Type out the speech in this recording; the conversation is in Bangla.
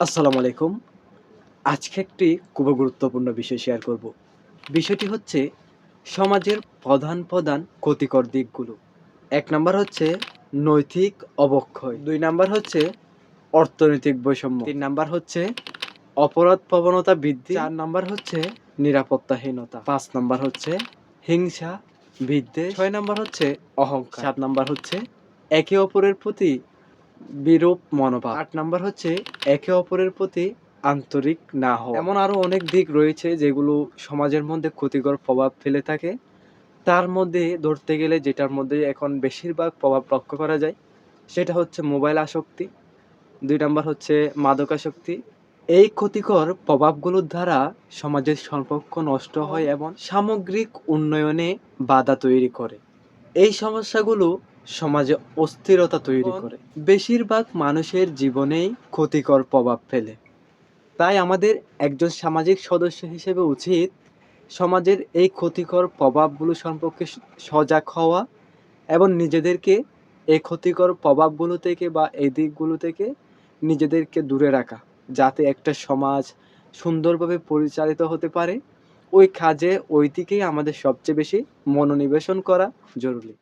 আসসালামু আলাইকুম। আজকে একটি খুব গুরুত্বপূর্ণ বিষয় শেয়ার করব। বিষয়টি হচ্ছে সমাজের প্রধান ক্ষতিকর দিকগুলো। ১ নাম্বার হচ্ছে নৈতিক অবক্ষয়, ২ নাম্বার হচ্ছে অর্থনৈতিক বৈষম্য, ৩ নাম্বার হচ্ছে অপরাধ প্রবণতা বৃদ্ধি, ৪ নাম্বার হচ্ছে নিরাপত্তাহীনতা, ৫ নাম্বার হচ্ছে হিংসা, বিদ্বেষ, ৬ নাম্বার হচ্ছে অহংকার, ৭ নাম্বার হচ্ছে একে অপরের প্রতি বিরূপ মনোভাব, ৮ নাম্বার হচ্ছে একে অপরের প্রতি আন্তরিক না হওয়া। এমন আরো অনেক দিক রয়েছে যেগুলো সমাজের মধ্যে ক্ষতিকর প্রভাব ফেলে থাকে। তার মধ্যে ধরতে গেলে যেটার মধ্যে এখন বেশিরভাগ প্রভাব লক্ষ্য করা যায় সেটা হচ্ছে মোবাইল আসক্তি, ২ নাম্বার হচ্ছে মাদকাসক্তি। এই ক্ষতিকর প্রভাবগুলোর দ্বারা সমাজের সম্পর্ক নষ্ট হয় এবং সামগ্রিক উন্নয়নে বাধা তৈরি করে। এই সমস্যাগুলো সমাজে অস্থিরতা তৈরি করে, বেশিরভাগ মানুষের জীবনেই ক্ষতিকর প্রভাব ফেলে। তাই আমাদের একজন সামাজিক সদস্য হিসেবে উচিত সমাজের এই ক্ষতিকর প্রভাবগুলো সম্পর্কে সজাগ হওয়া এবং নিজেদেরকে এই ক্ষতিকর প্রভাবগুলো থেকে বা এই দিকগুলো থেকে নিজেদেরকে দূরে রাখা, যাতে একটা সমাজ সুন্দরভাবে পরিচালিত হতে পারে। ওই কাজে ওই দিকেই আমাদের সবচেয়ে বেশি মনোনিবেশন করা জরুরি।